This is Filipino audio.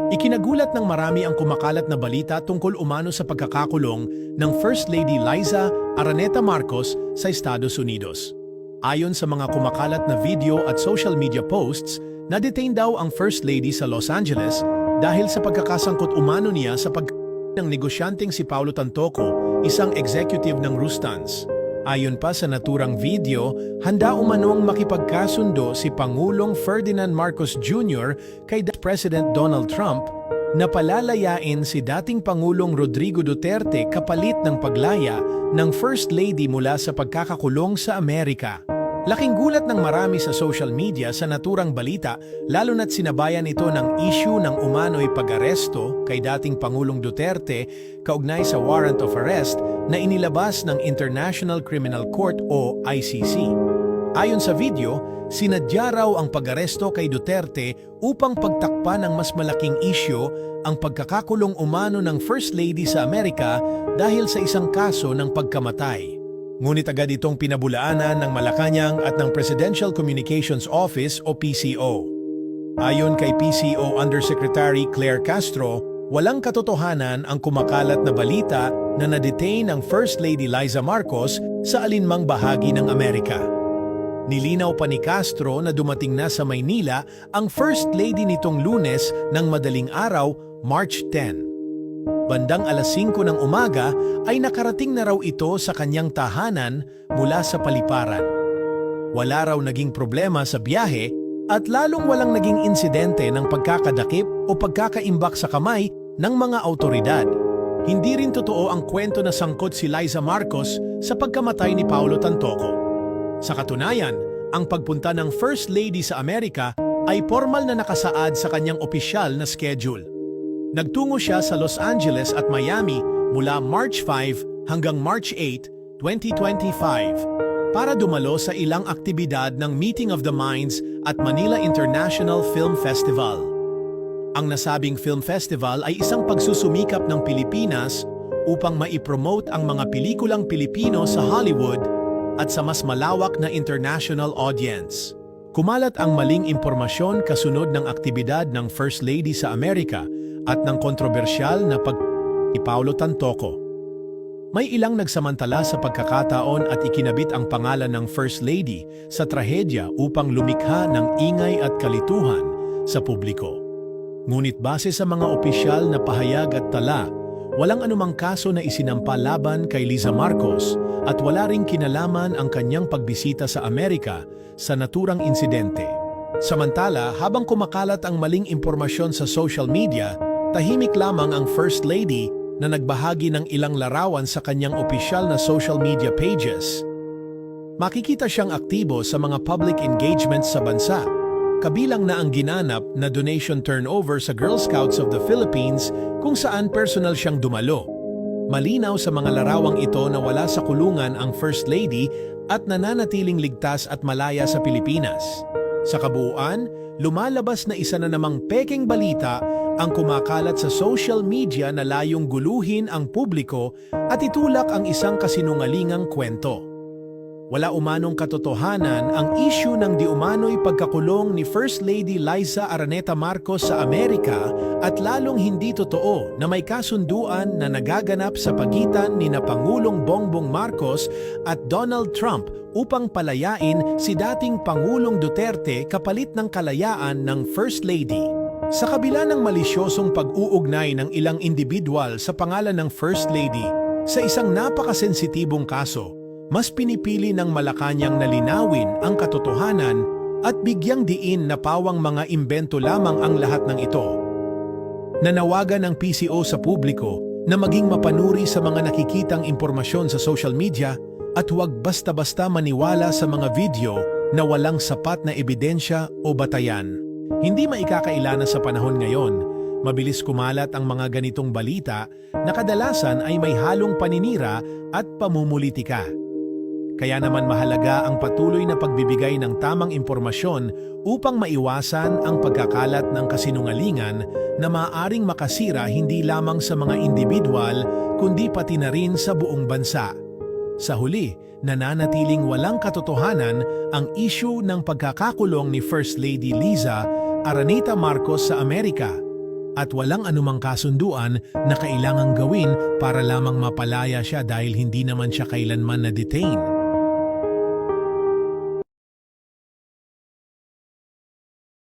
Ikinagulat ng marami ang kumakalat na balita tungkol umano sa pagkakakulong ng First Lady Liza Araneta Marcos sa Estados Unidos. Ayon sa mga kumakalat na video at social media posts, na-detain daw ang First Lady sa Los Angeles dahil sa pagkakasangkot umano niya sa ng negosyanteng si Paulo Tantoco, isang executive ng Rustans. Ayon pa sa naturang video, handa umanong makipagkasundo si Pangulong Ferdinand Marcos Jr. kay President Donald Trump na palalayain si dating Pangulong Rodrigo Duterte kapalit ng paglaya ng First Lady mula sa pagkakakulong sa Amerika. Laking gulat ng marami sa social media sa naturang balita, lalo na't sinabayan ito ng issue ng umano'y pag-aresto kay dating Pangulong Duterte kaugnay sa warrant of arrest na inilabas ng International Criminal Court o ICC. Ayon sa video, sinadya raw ang pag-aresto kay Duterte upang pagtakpan ng mas malaking issue ang pagkakakulong umano ng First Lady sa Amerika dahil sa isang kaso ng pagkamatay. Ngunit agad itong pinabulaanan ng Malacanang at ng Presidential Communications Office o PCO. Ayon kay PCO Undersecretary Claire Castro, walang katotohanan ang kumakalat na balita na na-detain ang First Lady Liza Marcos sa alinmang bahagi ng Amerika. Nilinaw pa ni Castro na dumating na sa Maynila ang First Lady nitong Lunes ng madaling araw, March 10. Bandang alas 5 ng umaga ay nakarating na raw ito sa kanyang tahanan mula sa paliparan. Wala raw naging problema sa biyahe at lalong walang naging insidente ng pagkakadakip o pagkakaimbak sa kamay ng mga awtoridad. Hindi rin totoo ang kwento na sangkot si Liza Marcos sa pagkamatay ni Paulo Tantoco. Sa katunayan, ang pagpunta ng First Lady sa Amerika ay formal na nakasaad sa kanyang opisyal na schedule. Nagtungo siya sa Los Angeles at Miami mula March 5 hanggang March 8, 2025 para dumalo sa ilang aktibidad ng Meeting of the Minds at Manila International Film Festival. Ang nasabing film festival ay isang pagsusumikap ng Pilipinas upang maipromote ang mga pelikulang Pilipino sa Hollywood at sa mas malawak na international audience. Kumalat ang maling impormasyon kasunod ng aktibidad ng First Lady sa Amerika at ng kontrobersyal na ni Paulo Tantoco. May ilang nagsamantala sa pagkakataon at ikinabit ang pangalan ng First Lady sa trahedya upang lumikha ng ingay at kalituhan sa publiko. Ngunit base sa mga opisyal na pahayag at tala, walang anumang kaso na isinampa laban kay Liza Marcos at wala ring kinalaman ang kanyang pagbisita sa Amerika sa naturang insidente. Samantala, habang kumakalat ang maling impormasyon sa social media, tahimik lamang ang First Lady na nagbahagi ng ilang larawan sa kanyang opisyal na social media pages. Makikita siyang aktibo sa mga public engagements sa bansa, kabilang na ang ginanap na donation turnover sa Girl Scouts of the Philippines kung saan personal siyang dumalo. Malinaw sa mga larawang ito na wala sa kulungan ang First Lady at nananatiling ligtas at malaya sa Pilipinas. Sa kabuuan, lumalabas na isa na namang pekeng balita ang kumakalat sa social media na layong guluhin ang publiko at itulak ang isang kasinungalingang kwento. Wala umanong katotohanan ang issue ng di umano'y pagkakulong ni First Lady Liza Araneta Marcos sa Amerika at lalong hindi totoo na may kasunduan na nagaganap sa pagitan ni na Pangulong Bongbong Marcos at Donald Trump upang palayain si dating Pangulong Duterte kapalit ng kalayaan ng First Lady. Sa kabila ng malisyosong pag-uugnay ng ilang individual sa pangalan ng First Lady sa isang napakasensitibong kaso, mas pinipili ng Malacanang na linawin ang katotohanan at bigyang diin na pawang mga imbento lamang ang lahat ng ito. Nanawagan ng PCO sa publiko na maging mapanuri sa mga nakikitang impormasyon sa social media at huwag basta-basta maniwala sa mga video na walang sapat na ebidensya o batayan. Hindi maikakailana sa panahon ngayon, mabilis kumalat ang mga ganitong balita na kadalasan ay may halong paninira at pamumulitika. Kaya naman mahalaga ang patuloy na pagbibigay ng tamang impormasyon upang maiwasan ang pagkakalat ng kasinungalingan na maaaring makasira hindi lamang sa mga individual kundi pati na rin sa buong bansa. Sa huli, nananatiling walang katotohanan ang issue ng pagkakakulong ni First Lady Liza Araneta Marcos sa Amerika at walang anumang kasunduan na kailangang gawin para lamang mapalaya siya dahil hindi naman siya kailanman na-detain.